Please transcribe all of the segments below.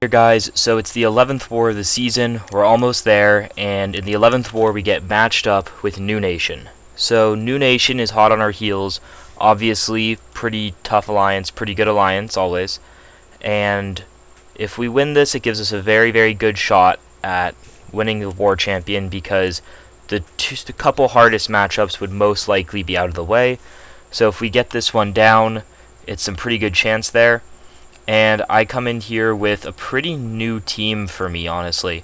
Here guys, so it's the 11th war of the season, we're almost there, and in the 11th war we get matched up with New Nation. So New Nation is hot on our heels, obviously pretty tough alliance, pretty good alliance always, and if we win this it gives us a very very good shot at winning the war champion because the couple hardest matchups would most likely be out of the way. So if we get this one down, it's some pretty good chance there. And I come in here with a pretty new team for me, honestly.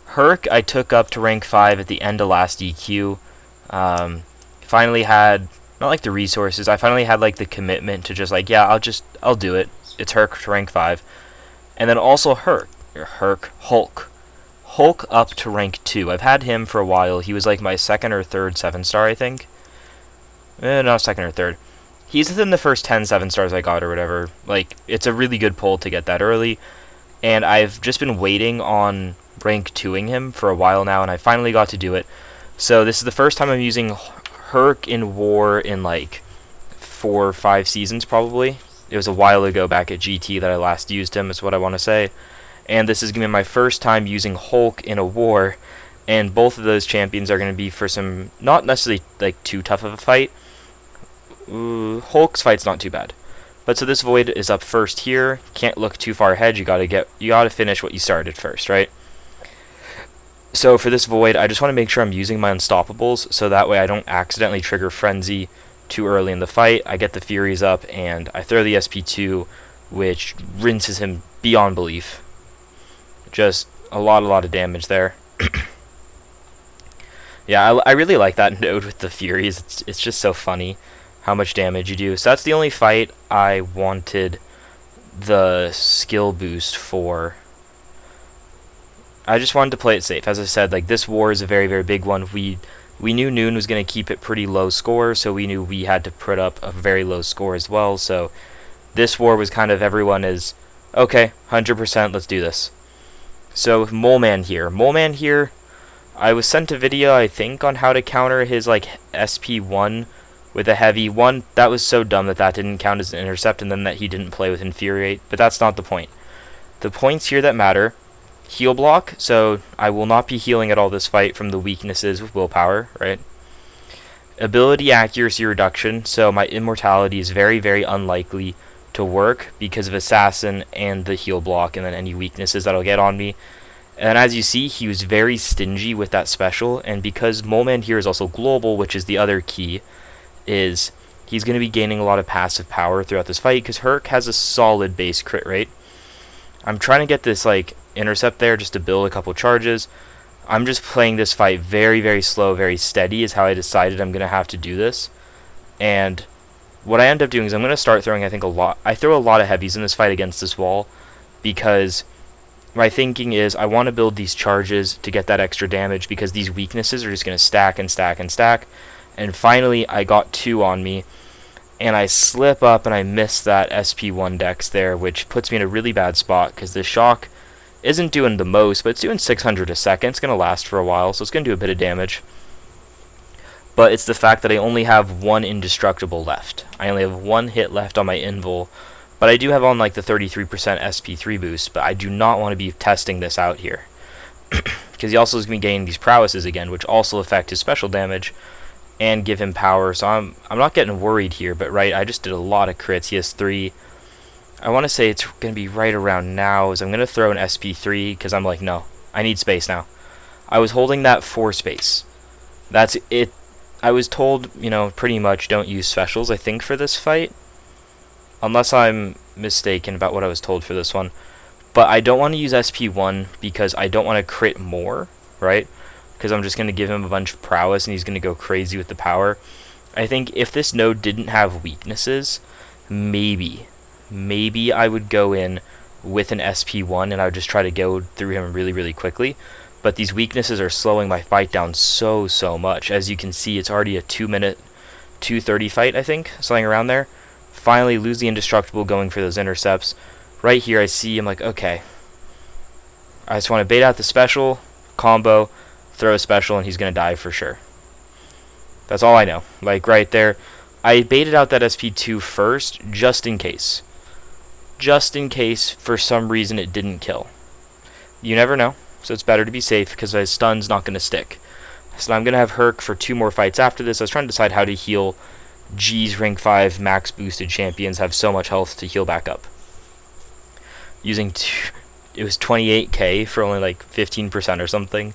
Herc I took up to rank 5 at the end of last EQ. Finally had, not like the resources, I finally had like the commitment to just like, yeah, I'll do it. It's Herc to rank 5. And then also Hulk up to rank 2. I've had him for a while. He was like my second or third 7-star, I think. No, second or third. He's within the first 10 7-stars I got or whatever. Like, it's a really good pull to get that early. And I've just been waiting on rank 2ing him for a while now, and I finally got to do it. So this is the first time I'm using Herc in War in like 4 or 5 seasons probably. It was a while ago back at GT that I last used him, is what I want to say. And this is going to be my first time using Hulk in a war. And both of those champions are going to be for some, not necessarily like too tough of a fight. Hulk's fight's not too bad, but so this void is up first here. Can't look too far ahead. You gotta finish what you started first, right? So for this void, I just want to make sure I'm using my unstoppables, so that way I don't accidentally trigger frenzy too early in the fight. I get the Furies up and I throw the SP2, which rinses him beyond belief. Just a lot of damage there. Yeah, I really like that node with the Furies. It's just so funny how much damage you do. So that's the only fight I wanted the skill boost for. I just wanted to play it safe. As I said, like, this war is a very, very big one. We knew NEWN was going to keep it pretty low score, so we knew we had to put up a very low score as well. So this war was kind of, everyone is, okay, 100%, let's do this. So Moleman here, I was sent a video, I think, on how to counter his, like, SP1 with a heavy one. That was so dumb that didn't count as an intercept, and then that he didn't play with Infuriate, but that's not the point. The points here that matter: heal block, so I will not be healing at all this fight from the weaknesses with willpower, right? Ability accuracy reduction, so my immortality is very, very unlikely to work because of assassin and the heal block, and then any weaknesses that'll get on me. And as you see, he was very stingy with that special, and because Moleman here is also global, which is the other key, is he's going to be gaining a lot of passive power throughout this fight because Herc has a solid base crit rate. I'm trying to get this like intercept there just to build a couple charges. I'm just playing this fight very, very slow, very steady is how I decided I'm going to have to do this. And what I end up doing is I'm going to start throwing, I throw a lot of heavies in this fight against this wall because my thinking is I want to build these charges to get that extra damage because these weaknesses are just going to stack and stack and stack. And finally, I got 2 on me, and I slip up and I miss that SP1 dex there, which puts me in a really bad spot because the shock isn't doing the most, but it's doing 600 a second. It's going to last for a while, so it's going to do a bit of damage. But it's the fact that I only have 1 indestructible left. I only have 1 hit left on my invul, but I do have on like the 33% SP3 boost, but I do not want to be testing this out here. Because he also is going to be gaining these prowesses again, which also affect his special damage and give him power, so I'm not getting worried here, but right, I just did a lot of crits. He has 3. I want to say it's going to be right around now, is I'm going to throw an SP3, because I'm like, no, I need space now. I was holding that for space. That's it. I was told, pretty much don't use specials, I think, for this fight, unless I'm mistaken about what I was told for this one. But I don't want to use SP1, because I don't want to crit more, right? Because I'm just going to give him a bunch of prowess and he's going to go crazy with the power. I think if this node didn't have weaknesses, maybe I would go in with an SP1 and I would just try to go through him really, really quickly. But these weaknesses are slowing my fight down so much. As you can see, it's already a 2-minute, 2:30 fight, I think, something around there. Finally lose the indestructible going for those intercepts. Right here I see, I'm like, okay. I just want to bait out the special, combo, throw a special, and he's going to die for sure. That's all I know. Like, right there. I baited out that SP2 first, just in case. Just in case, for some reason, it didn't kill. you never know, so it's better to be safe because his stun's not going to stick. So I'm going to have Herc for 2 more fights after this. I was trying to decide how to heal. G's rank 5 max boosted champions have so much health to heal back up. It was 28k for only like 15% or something.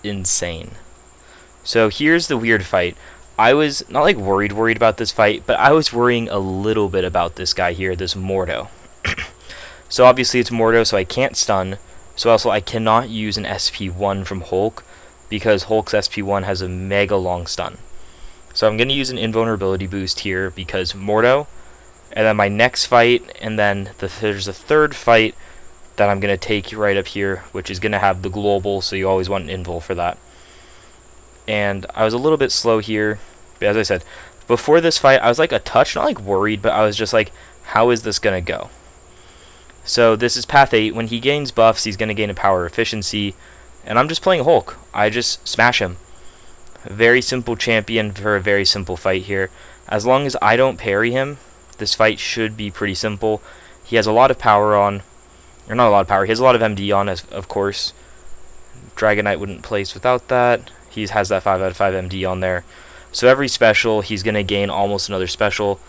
Insane. So here's the weird fight. I was not like worried about this fight, but I was worrying a little bit about this guy here, this Mordo. So obviously it's Mordo, so I can't stun. So also I cannot use an SP1 from Hulk, because Hulk's SP1 has a mega long stun. So I'm going to use an invulnerability boost here because Mordo, and then my next fight, and then there's a third fight that I'm going to take right up here, which is going to have the global, so you always want an invul for that. And I was a little bit slow here, but as I said, before this fight, I was like a touch, not like worried, but I was just like, how is this going to go? So this is path 8. When he gains buffs, he's going to gain a power efficiency, and I'm just playing Hulk. I just smash him. A very simple champion for a very simple fight here. As long as I don't parry him, this fight should be pretty simple. He has a lot of power on, or not a lot of power, he has a lot of MD on, of course. Dragon Knight wouldn't place without that. He has that 5 out of 5 MD on there. So every special, he's going to gain almost another special.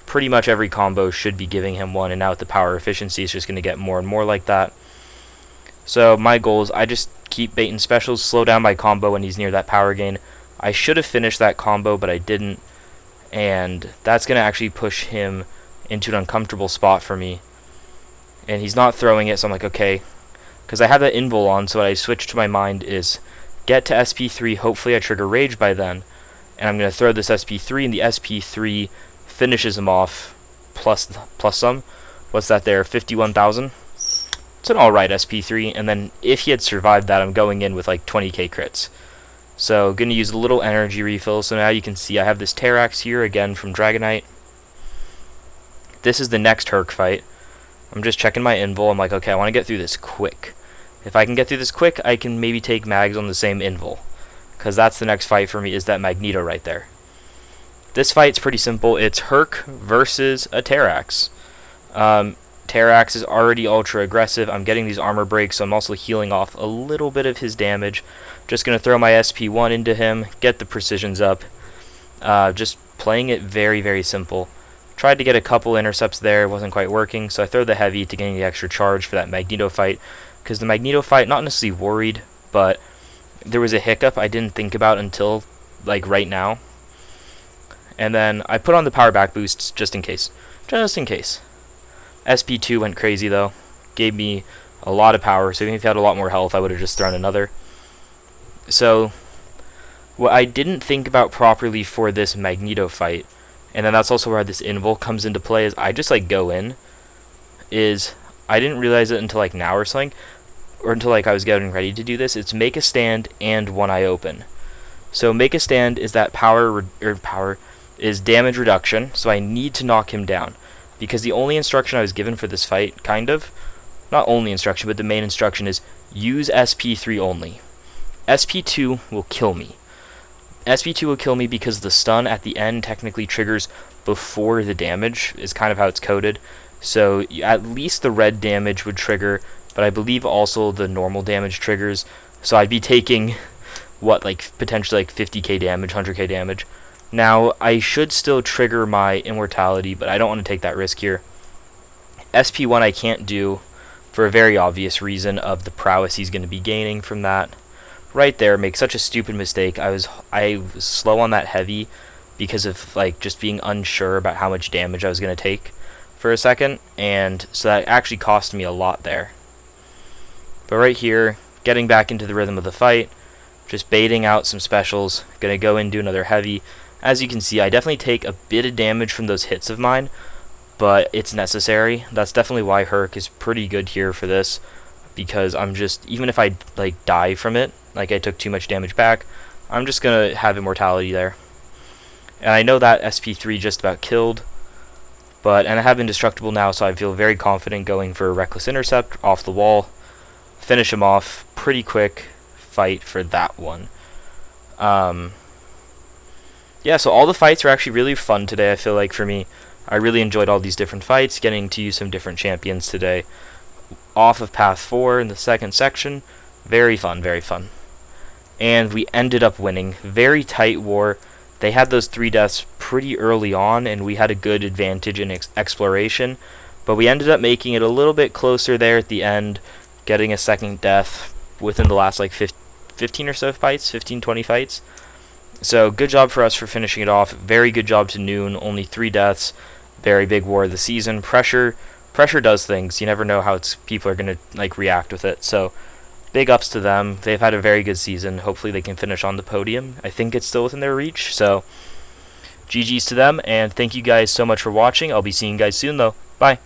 Pretty much every combo should be giving him one, and now with the power efficiency, it's just going to get more and more like that. So my goal is I just keep baiting specials, slow down my combo when he's near that power gain. I should have finished that combo, but I didn't, and that's going to actually push him into an uncomfortable spot for me. And he's not throwing it, so I'm like, okay. Because I have that invul on, so what I switched to my mind is get to SP3, hopefully I trigger Rage by then, and I'm going to throw this SP3, and the SP3 finishes him off, plus some. What's that there, 51,000? It's an alright SP3, and then if he had survived that, I'm going in with like 20k crits. So, going to use a little energy refill. So now you can see I have this Terrax here, again, from Dragon Knight. This is the next Herc fight. I'm just checking my invul. I'm like, okay, I want to get through this quick. If I can get through this quick, I can maybe take Mags on the same invul. Because that's the next fight for me, is that Magneto right there. This fight's pretty simple. It's Herc versus a Terrax. Terrax is already ultra aggressive. I'm getting these armor breaks, so I'm also healing off a little bit of his damage. Just going to throw my SP1 into him, get the precisions up. Just playing it very, very simple. Tried to get a couple intercepts there, wasn't quite working, so I throw the heavy to gain the extra charge for that Magneto fight. Because the Magneto fight, not necessarily worried, but there was a hiccup I didn't think about until like right now. And then I put on the power back boosts just in case. Just in case. SP2 went crazy though. Gave me a lot of power, so even if he had a lot more health, I would have just thrown another. So, what I didn't think about properly for this Magneto fight, and then that's also where this invul comes into play, is I just like go in, is I didn't realize it until like now or something, or until like I was getting ready to do this. It's make a stand and one eye open. So make a stand is that power is damage reduction, so I need to knock him down. Because the only instruction I was given for this fight, kind of, not only instruction, but the main instruction is use SP3 only. SP2 will kill me. SP2 will kill me because the stun at the end technically triggers before the damage, is kind of how it's coded. So at least the red damage would trigger, but I believe also the normal damage triggers. So I'd be taking, what, like potentially like 50k damage, 100k damage. Now, I should still trigger my immortality, but I don't want to take that risk here. SP1 I can't do for a very obvious reason of the prowess he's going to be gaining from that. Right there, make such a stupid mistake. I was slow on that heavy because of like just being unsure about how much damage I was going to take for a second, and so that actually cost me a lot there. But right here, getting back into the rhythm of the fight, just baiting out some specials, going to go in and do another heavy. As you can see, I definitely take a bit of damage from those hits of mine, but it's necessary. That's definitely why Herc is pretty good here for this, because I'm just, even if I like die from it, like I took too much damage back, I'm just going to have immortality there. And I know that SP3 just about killed, and I have indestructible now, so I feel very confident going for a Reckless Intercept off the wall, finish him off, pretty quick fight for that one. Yeah, so all the fights are actually really fun today, I feel like, for me. I really enjoyed all these different fights, getting to use some different champions today. off of path 4 in the second section. Very fun, very fun. And we ended up winning. Very tight war. They had those 3 deaths pretty early on, and we had a good advantage in exploration. But we ended up making it a little bit closer there at the end, getting a second death within the last like 15 or so fights, 15, 20 fights. So good job for us for finishing it off. Very good job to NEWN. Only 3 deaths. Very big war of the season. Pressure does things. You never know how people are going to like react with it. So big ups to them. They've had a very good season. Hopefully they can finish on the podium. I think it's still within their reach. So GG's to them, and thank you guys so much for watching. I'll be seeing you guys soon though. Bye.